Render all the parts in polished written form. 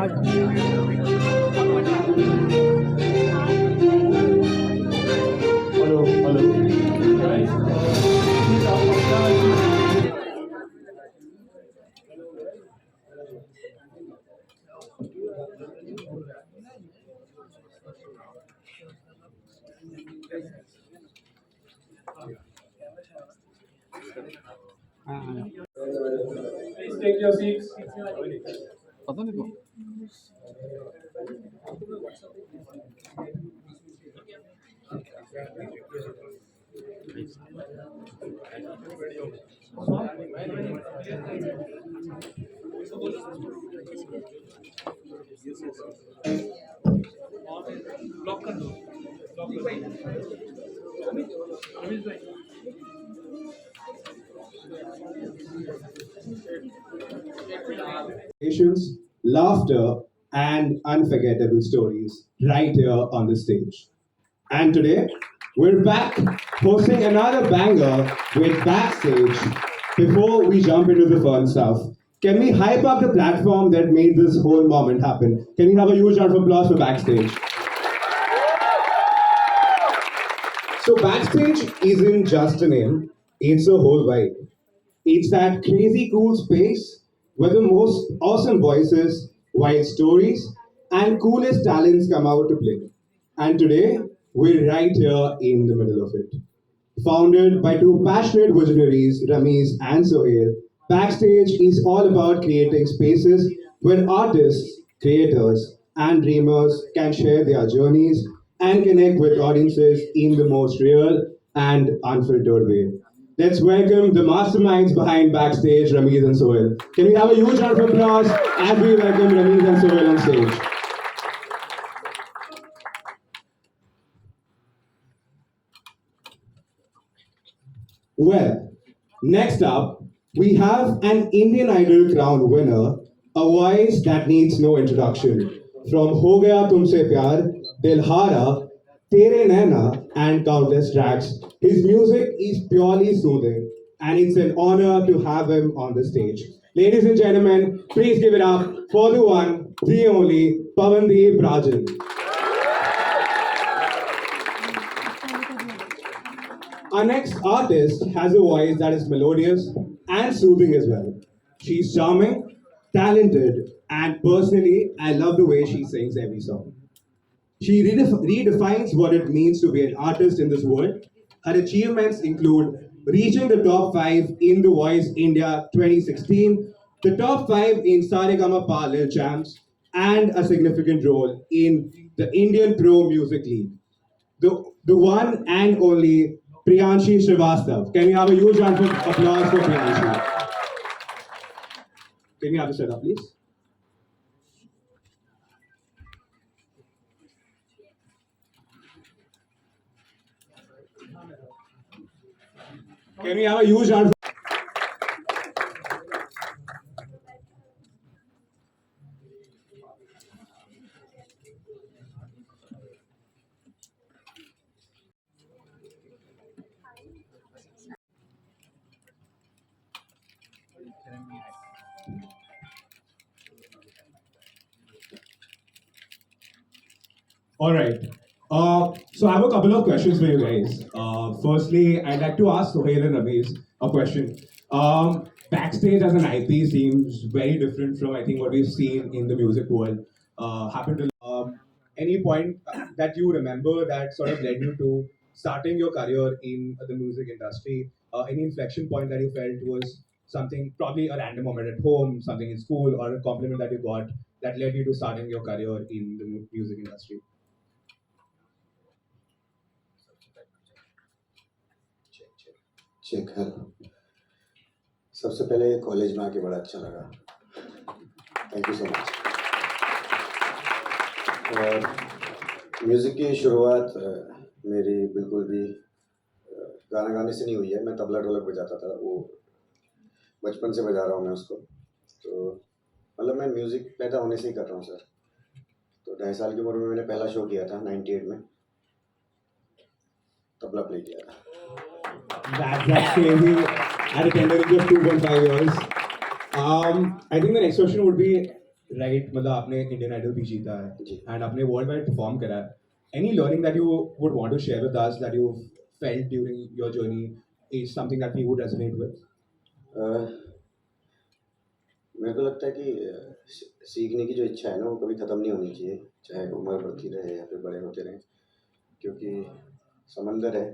Hello, hello. Please take your seats. Patience, laughter, and unforgettable stories right here on the stage. And today, we're back hosting another banger with Backstage. Before we jump into the fun stuff, can we hype up the platform that made this whole moment happen? Can we have a huge round of applause for Backstage? So, Backstage isn't just a name, it's a whole vibe. It's that crazy cool space where the most awesome voices, wild stories, and coolest talents come out to play. And today, we're right here in the middle of it. Founded by two passionate visionaries, Ramiz and Sohail, Backstage is all about creating spaces where artists, creators, and dreamers can share their journeys and connect with audiences in the most real and unfiltered way. Let's welcome the masterminds behind Backstage, Ramiz and Sohail. Can we have a huge round of applause as we welcome Ramiz and Sohail on stage? Well, next up, we have an Indian Idol crown winner, a voice that needs no introduction. From Ho Gaya Tumse Pyar, Dilhara, Tere Naina, and countless tracks, his music is purely soothing, and it's an honor to have him on the stage. Ladies and gentlemen, please give it up for the one, the only, Pavandeep Rajan. Our next artist has a voice that is melodious and soothing as well. She's charming, talented, and personally, I love the way she sings every song. She redefines what it means to be an artist in this world. Her achievements include reaching the top 5 in The Voice India 2016, the top 5 in Saregama Lil Champs, and a significant role in the Indian Pro Music League. The one and only Priyanshi Srivastav. Can we have a huge round of applause for Priyanshi? Can we have a setup, please? Can we have a huge round? All right. So I have a couple of questions for you guys. Firstly, I'd like to ask Sohail and Ramesh a question. Backstage as an IP seems very different from I think what we've seen in the music world. Happened to any point that you remember that sort of led you to starting your career in the music industry? Any inflection point that you felt was something probably a random moment at home, something in school, or a compliment that you got that led you to starting your career in the music industry? Check hello सबसे पहले college में आके बड़ा अच्छा लगा thank you so much और music की शुरुआत मेरी बिल्कुल भी गाना गाने से नहीं हुई है मैं तबला ढोलक बजाता था वो बचपन से बजा रहा हूँ मैं उसको तो मतलब मैं म्यूज़िक पैदा होने से ही कर रहा हूँ सर तो 2.5 साल की उम्र में मैंने पहला शो किया था 98 में तबला प्ले किया था That's crazy. At a tender age of 2.5 years. I think the next question would be right, मतलब आपने इंडियन आइडल भी जीता है जी। एंड आपने वर्ल्ड वाइड परफॉर्म करा है। Any learning that you would want to share with us that you felt during your journey is something that we would resonate with? Uh, मेरे को लगता है कि सीखने की जो इच्छा है ना वो कभी ख़त्म नहीं होनी चाहिए, चाहे उम्र बढ़ती रहे या फिर बड़े होते रहें, क्योंकि समंदर है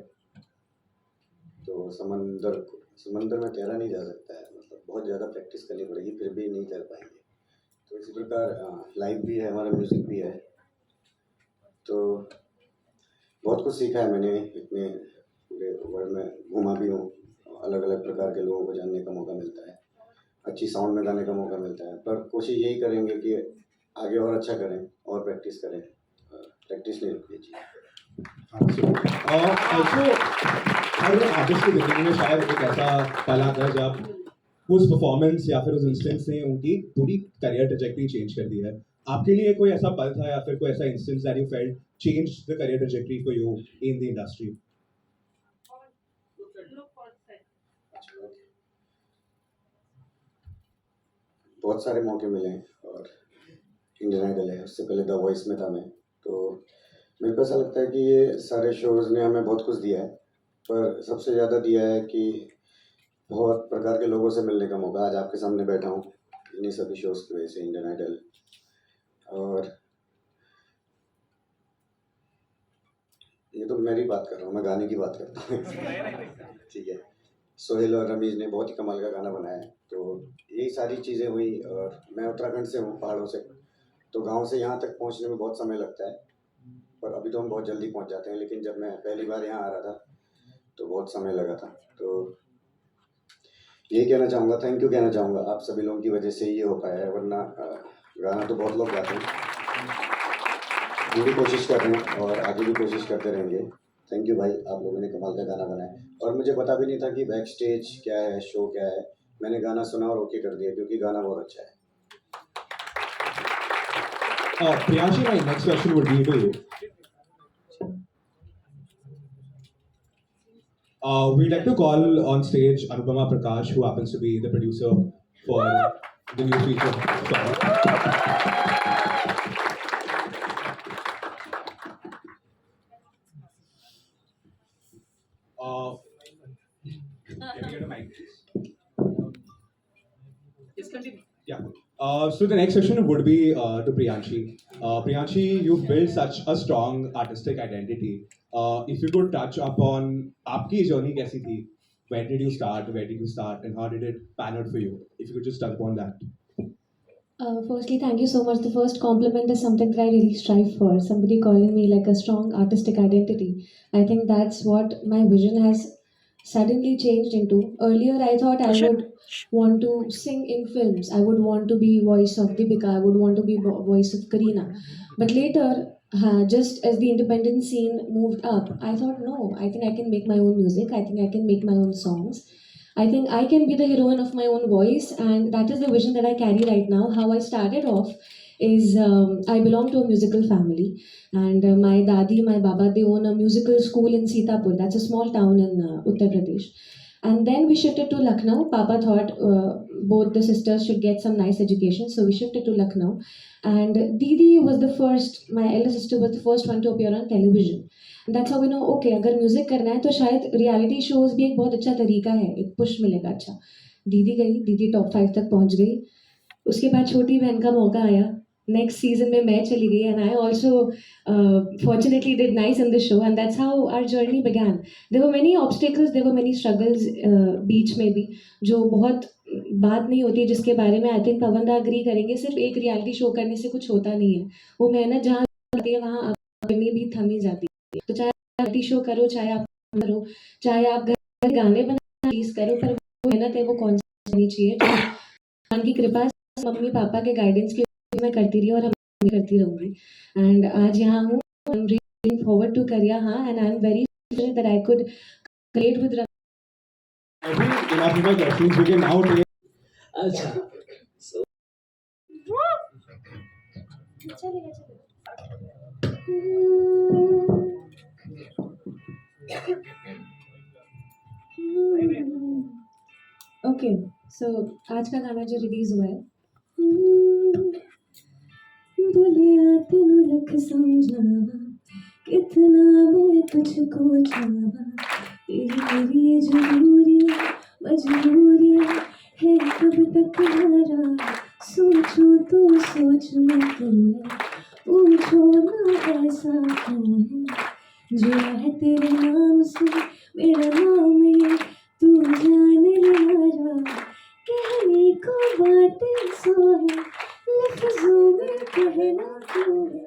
तो समंदर में तैरा नहीं जा सकता है, मतलब बहुत ज़्यादा प्रैक्टिस करनी पड़ेगी फिर भी नहीं तैर पाएंगे। तो इसी प्रकार लाइफ भी है, हमारा म्यूज़िक भी है। तो बहुत कुछ सीखा है मैंने, इतने पूरे वर्ल्ड में घूमा भी हूँ, अलग अलग प्रकार के लोगों को जानने का मौका मिलता है, अच्छी साउंड में गाने का मौका मिलता है। पर कोशिश यही करेंगे कि आगे और अच्छा करें और प्रैक्टिस करें, प्रैक्टिस नहीं रुकनी चाहिए। ऑल्सो हर आर्टिस्ट की जिंदगी में शायद एक ऐसा पल आता है जब उस परफॉर्मेंस या फिर उस इंस्टेंस ने उनकी पूरी करियर ट्रजेक्टरी चेंज कर दी है। आपके लिए कोई ऐसा पल था या फिर कोई ऐसा instance that you felt change the career trajectory for you in the industry? बहुत सारे मौके मिले हैं और इंडियन आइडल है, उससे पहले द वॉइस में था मैं। तो मेरे को ऐसा लगता है कि ये सारे शोज़ ने हमें बहुत कुछ दिया है, पर सबसे ज़्यादा दिया है कि बहुत प्रकार के लोगों से मिलने का मौका। आज आपके सामने बैठा हूँ इन्हीं सभी शोज़ की वजह से, इंडियन आइडल। और ये तो मेरी बात कर रहा हूँ, मैं गाने की बात करता हूँ ठीक है। सोहेल और रमीज़ ने बहुत ही कमाल का गाना बनाया है, तो यही सारी चीज़ें हुई। और मैं उत्तराखंड से हूँ, पहाड़ों से, तो गांव से यहाँ तक पहुँचने में बहुत समय लगता है, पर अभी तो हम बहुत जल्दी पहुँच जाते हैं। लेकिन जब मैं पहली बार यहाँ आ रहा था तो बहुत समय लगा था। तो यही कहना चाहूँगा, थैंक यू कहना चाहूँगा, आप सभी लोगों की वजह से ये हो पाया है, वरना गाना तो बहुत लोग गाते हैं। हम भी कोशिश कर रहे हैं और आगे भी कोशिश करते रहेंगे। थैंक यू भाई, आप लोगों ने कमाल का गाना बनाया और मुझे पता भी नहीं था कि बैक स्टेज क्या है, शो क्या है। मैंने गाना सुना और ओके कर दिया क्योंकि गाना बहुत अच्छा है। Priyanshi, my next question would be to you. We'd like to call on stage Anupama Prakash, who happens to be the producer for the new feature song. Uh, can we get a mic, please? Yes, continue. Yeah. So the next question would be to Priyanshi. Priyanshi, you've built such a strong artistic identity. If you could touch upon आपकी journey कैसी थी? Where did you start? Where did you start? And how did it pan out for you? If you could just touch upon that. Firstly, thank you so much. The first compliment is something that I really strive for. Somebody calling me like a strong artistic identity. I think that's what my vision has suddenly changed into. Earlier, I thought I would want to sing in films. I would want to be voice of Deepika. I would want to be voice of Kareena. But later, just as the independent scene moved up, I thought, no, I think I can make my own music. I think I can make my own songs. I think I can be the heroine of my own voice, and that is the vision that I carry right now. How I started off is I belong to a musical family, and my dadi, my baba, they own a musical school in Sitapur. That's a small town in Uttar Pradesh. And then we shifted to Lucknow. Papa thought both the sisters should get some nice education, so we shifted to Lucknow. And Didi was the first, my elder sister was the first one to appear on television. That's how we know okay अगर music करना है तो शायद reality shows भी एक बहुत अच्छा तरीका है, एक पुश मिलेगा अच्छा। दीदी गई, दीदी टॉप 5 तक पहुंच गई। उसके बाद छोटी बहन का मौका आया, नेक्स्ट सीजन में मैं चली गई and I also fortunately did nice in the show and that's how our journey began. There were many obstacles, there were many struggles बीच में भी, जो बहुत बात नहीं होती, जिसके बारे में आई थिंक पवन दा अग्री करेंगे। सिर्फ एक रियलिटी शो करने से कुछ होता नहीं है, वो मेहनत जहाँ होती है वहाँ करनी भी थमी जाती है। तो चाहे रियलिटी शो करो, चाहे आप करो, चाहे आप घर गाने बना चीज करो, पर वो मेहनत है वो कौन सी होनी चाहिए। जो भगवान की कृपा से मम्मी पापा के गाइडेंस की मैं करती रही और मैं करती रहूंगी। एंड आज यहाँ हूँ, I am looking forward to career, हाँ, and I am very that I could create with. I think enough of my questions. We can now take. अच्छा, so ओके, सो आज का गाना जो रिलीज हुआ है तेनू लख समझावा कितना मैं तुझको चावा तेरी मेरी ये जरूरियां मजबूरियां है कब तक हमारा सोचो तो सोच मैं तुम्हें पूछो ना ऐसा क्यों है जुआ है तेरे नाम से मेरा नाम ये तू जान यारा कहने को बातें सो है लफ्जों में कहना क्यों है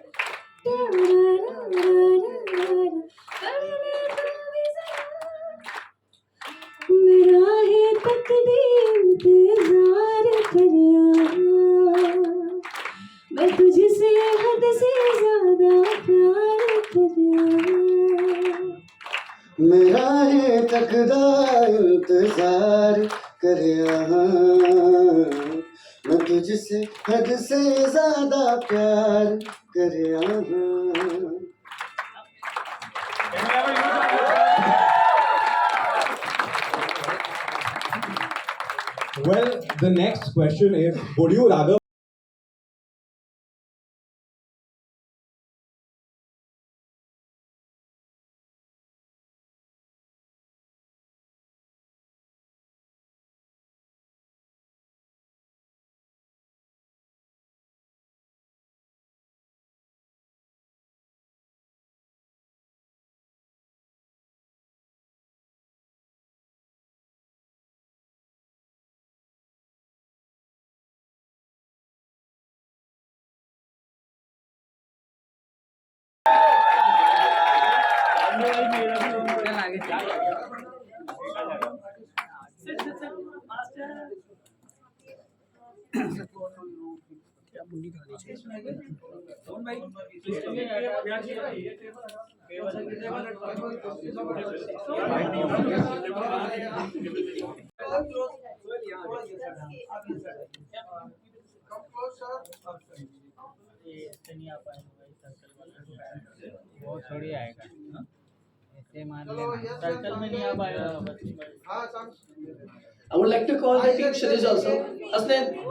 मेरा है तकदीर इंतजार कर मैं तुझसे हद से ज्यादा प्यार कर मेरा है तकदा इंतजार कर मैं तुझसे हद से ज्यादा प्यार कर Well, the next question is, would you rather वो थोड़ी आएगा हाँ? ऐसे मान लेना सर्कल में नहीं आ पाएगा I would like to call the team Shirish also. Asnab.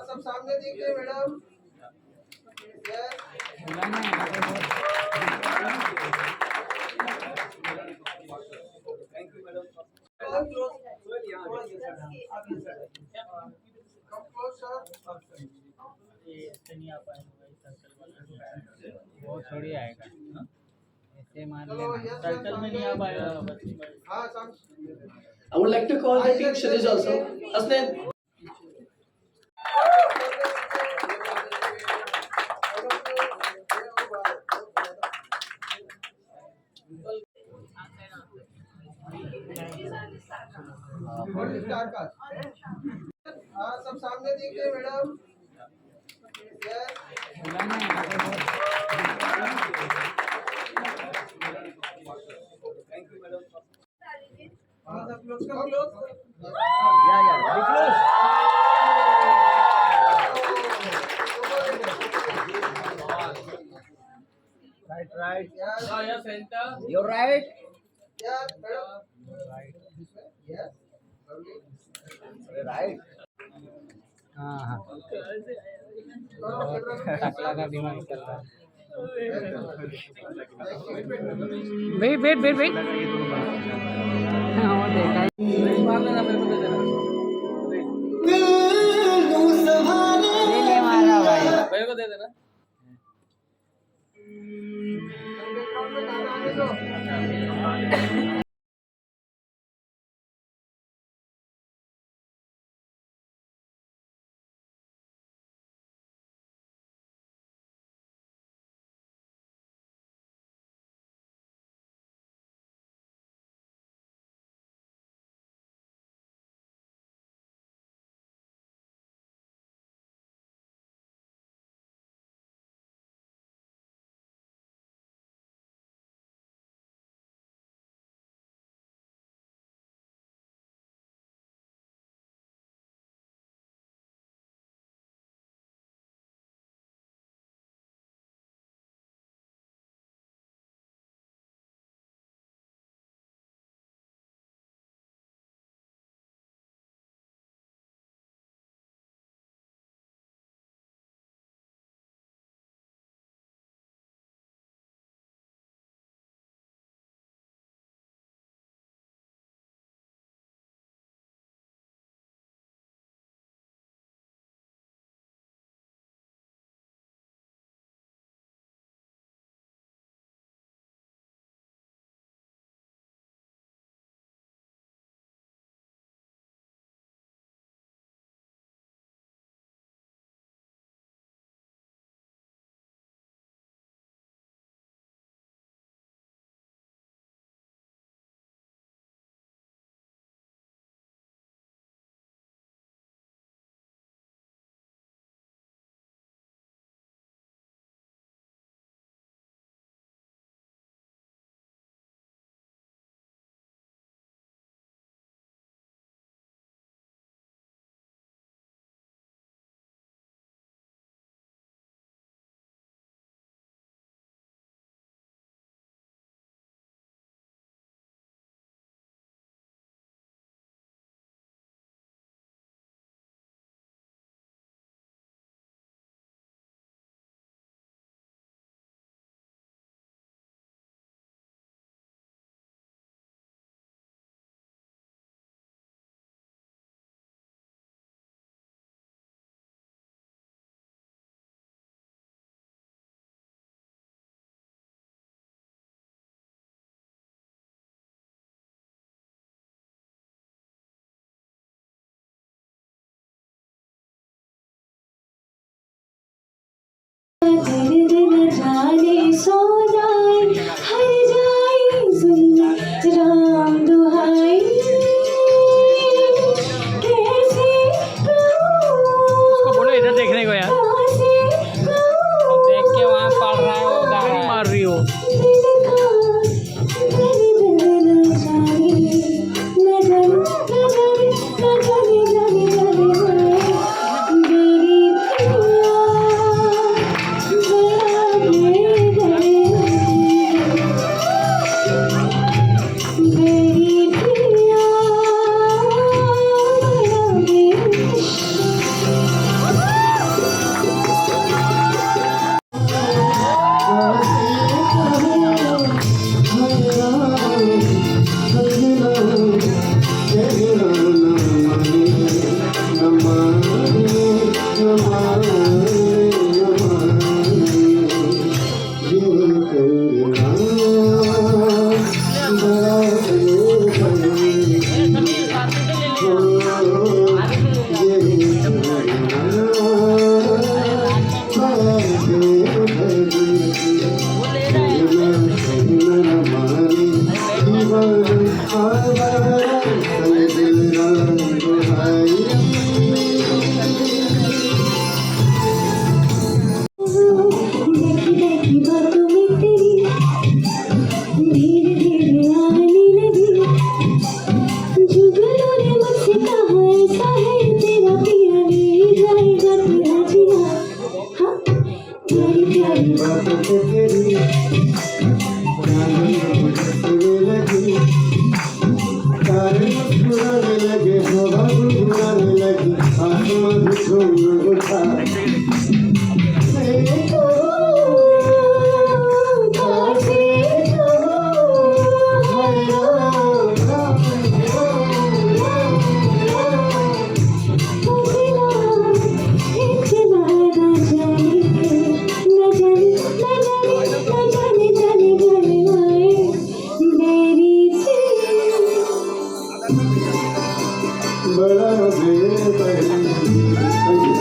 सब सामने देखिए मैडम वो थोड़ी आएगा हाँ? ऐसे मान लेना सर्कल में नहीं आ पाएगा I would like to call the team Shirish also. Asnab. सब सामने देखिए madam right center you're right madam yes right हाँ हाँ टकला का दिमाग चल रहा है वेट हाँ वो देखा ले ले मारा भाई मेरे को दे देना. आने दो जाए हर जाए सुन राम दुहाई कैसे उसको बोलो इधर देखने को यार, देख के वहाँ पढ़ रहा है वो, गा रहा है, मार रही हो।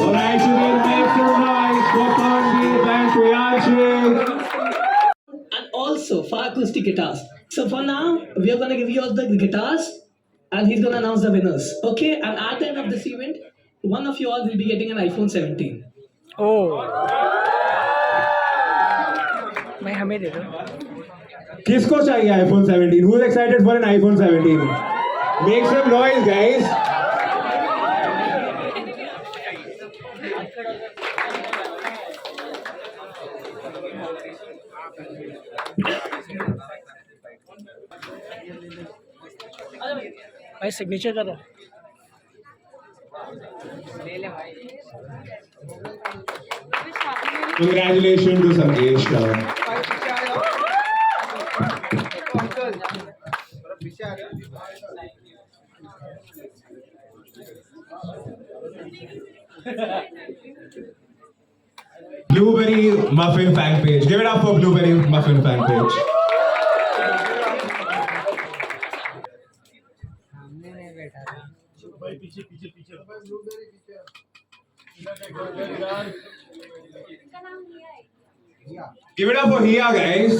Alright, so we'll make some noise for Tanveer and Priyanshi. And also for acoustic guitars. So for now, we are gonna give you all the guitars, and he's gonna announce the winners. Okay? And at the end of this event, one of you all will be getting an iPhone 17. ओ मैं हमें दे दो। किसको चाहिए iPhone 17? Who's excited for an iPhone 17? Make some noise, guys. भाई signature करो। Congratulations to Sandesh. Blueberry Muffin fan page. Give it up for Blueberry Muffin fan page. सामने नहीं बैठा था। Give it up for Hia, guys.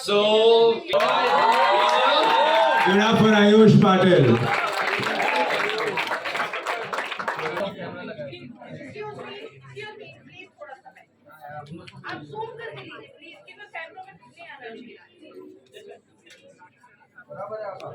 So, Give it up for Ayush Patil. आप zoom करके लीजिए please कि मैं कैमरा में नहीं आना चाहिए बराबर है आपका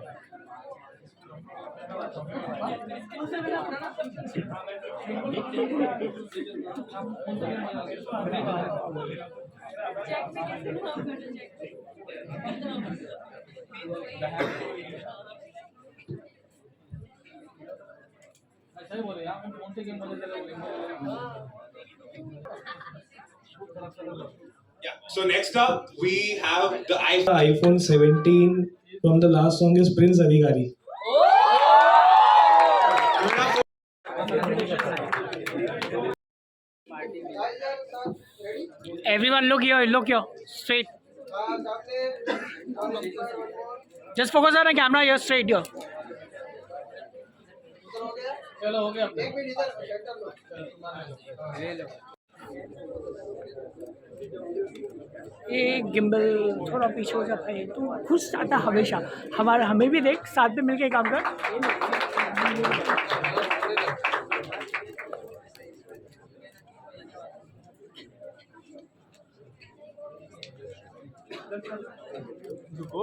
Yeah. So next up we have the iPhone 17 from the last song is Prince Adhikari. Everyone look here, straight. हाँ सामने हाँ, उधर Just focus on the camera. You're straight here. हो गया चलो हो गया. एक मिनट इधर सेंटर लो ले लो ये गिम्बल थोड़ा पीछे हो जाता है तो खुश आता हमेशा. हमारा हमें भी देख साथ में मिलके काम कर. रुको.